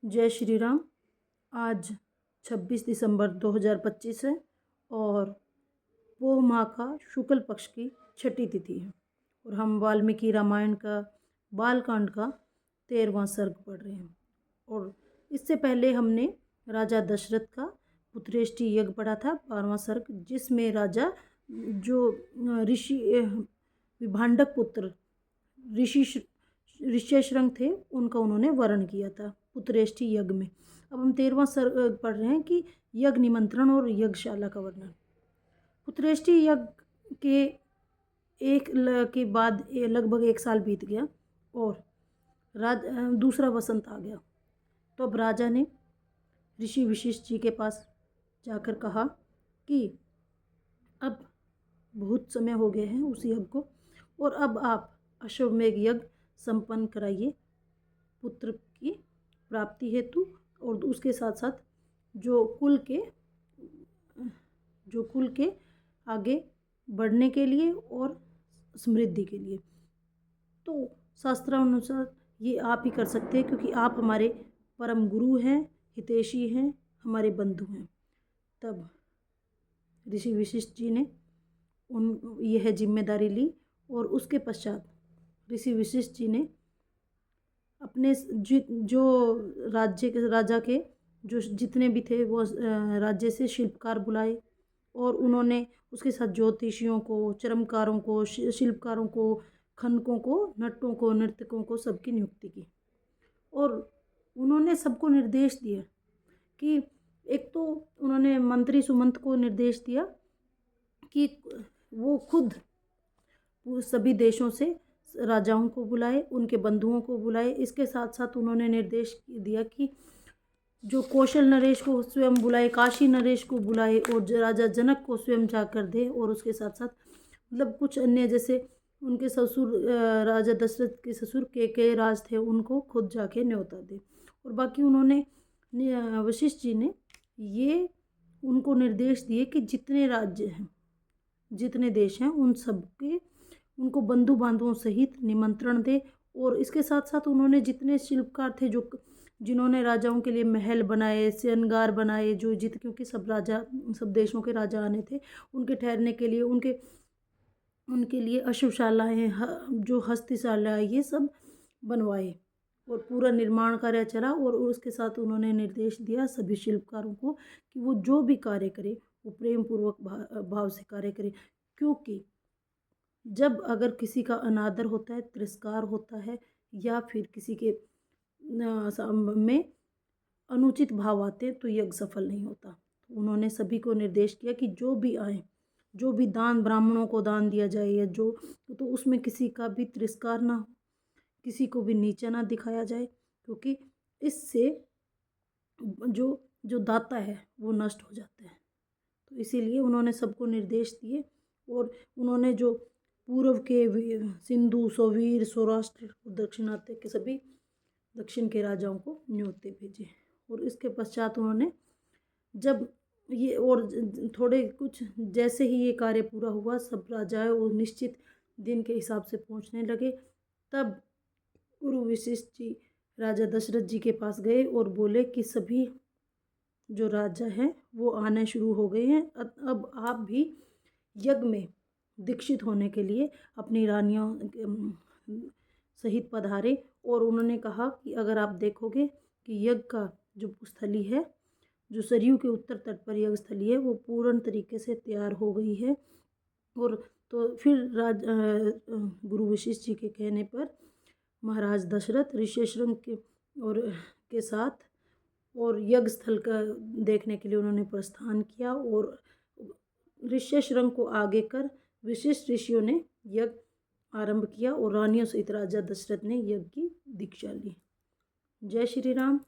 जय श्री राम। आज 26 दिसंबर 2025 है और पोह माह का शुक्ल पक्ष की छठी तिथि है और हम वाल्मीकि रामायण का बालकांड का 13वां सर्ग पढ़ रहे हैं। और इससे पहले हमने राजा दशरथ का पुत्रेष्टि यज्ञ पढ़ा था 12वां सर्ग, जिसमें राजा जो ऋषि विभांडक पुत्र ऋष्यशृंग थे उनका उन्होंने वर्ण किया था पुत्रेष्टि यज्ञ में। अब हम 13वां सर्ग पढ़ रहे हैं कि यज्ञ निमंत्रण और यज्ञशाला का वर्णन। पुत्रेष्टि यज्ञ के बाद लगभग 1 साल बीत गया और दूसरा वसंत आ गया। तो अब राजा ने ऋषि वशिष्ठ जी के पास जाकर कहा कि अब बहुत समय हो गए हैं उस यज्ञ को, और अब आप अश्वमेध यज्ञ संपन्न कराइए पुत्र की प्राप्ति हेतु, और उसके साथ साथ जो कुल के आगे बढ़ने के लिए और समृद्धि के लिए। तो शास्त्रानुसार ये आप ही कर सकते हैं, क्योंकि आप हमारे परम गुरु हैं, हितैषी हैं, हमारे बंधु हैं। तब ऋषि वशिष्ठ जी ने यह जिम्मेदारी ली और उसके पश्चात ऋषि वशिष्ठ जी ने अपने जो राजा के जो जितने भी थे वो राज्य से शिल्पकार बुलाए, और उन्होंने उसके साथ ज्योतिषियों को, चर्मकारों को, शिल्पकारों को, खनकों को, नटों को, नर्तकों को सबकी नियुक्ति की। और उन्होंने सबको निर्देश दिया कि एक तो उन्होंने मंत्री सुमंत को निर्देश दिया कि वो खुद सभी देशों से राजाओं को बुलाए, उनके बंधुओं को बुलाए। इसके साथ साथ उन्होंने निर्देश दिया कि जो कौशल नरेश को स्वयं बुलाए, काशी नरेश को बुलाए और राजा जनक को स्वयं जाकर दे, और उसके साथ साथ मतलब कुछ अन्य जैसे उनके ससुर राजा दशरथ के ससुर के राज थे उनको खुद जाके न्योता दे। और बाकी उन्होंने वशिष्ठ जी ने ये उनको निर्देश दिए कि जितने राज्य हैं, जितने देश हैं, उन सबके उनको बंधु बांधवों सहित निमंत्रण दे। और इसके साथ साथ उन्होंने जितने शिल्पकार थे जिन्होंने राजाओं के लिए महल बनाए, श्रृंगार बनाए, क्योंकि सब देशों के राजा आने थे, उनके ठहरने के लिए उनके लिए अश्वशालाएँ, जो हस्तिशालाएँ, ये सब बनवाए और पूरा निर्माण कार्य चला। और उसके साथ उन्होंने निर्देश दिया सभी शिल्पकारों को कि वो जो भी कार्य करे वो प्रेम पूर्वक भाव से कार्य करे, क्योंकि जब अगर किसी का अनादर होता है, तिरस्कार होता है, या फिर किसी के में अनुचित भाव आते हैं, तो यज्ञ सफल नहीं होता। तो उन्होंने सभी को निर्देश किया कि जो भी आए, जो भी दान ब्राह्मणों को दान दिया जाए, या तो उसमें किसी का भी तिरस्कार ना हो, किसी को भी नीचा ना दिखाया जाए, क्योंकि इससे जो दाता है वो नष्ट हो जाता है। तो इसीलिए उन्होंने सबको निर्देश दिए। और उन्होंने जो पूर्व के सिंधु, सौवीर, सौराष्ट्र, दक्षिणात्य के सभी दक्षिण के राजाओं को न्योते भेजे। और इसके पश्चात उन्होंने जब ये और थोड़े कुछ जैसे ही ये कार्य पूरा हुआ, सब राजाएं वो निश्चित दिन के हिसाब से पहुंचने लगे। तब गुरु वशिष्ठ जी राजा दशरथ जी के पास गए और बोले कि सभी जो राजा हैं वो आने शुरू हो गए हैं, अब आप भी यज्ञ में दीक्षित होने के लिए अपनी रानियों सहित पधारे। और उन्होंने कहा कि अगर आप देखोगे कि यज्ञ का जो स्थली है, जो सरयू के उत्तर तट पर यज्ञ स्थली है, वो पूर्ण तरीके से तैयार हो गई है। और तो फिर गुरु वशिष्ठ जी के कहने पर महाराज दशरथ ऋष्यशृंग के साथ और यज्ञ स्थल का देखने के लिए उन्होंने प्रस्थान किया। और ऋष्यशृंग को आगे कर विशिष्ट ऋषियों ने यज्ञ आरंभ किया और रानियों सहित राजा दशरथ ने यज्ञ की दीक्षा ली। जय श्री राम।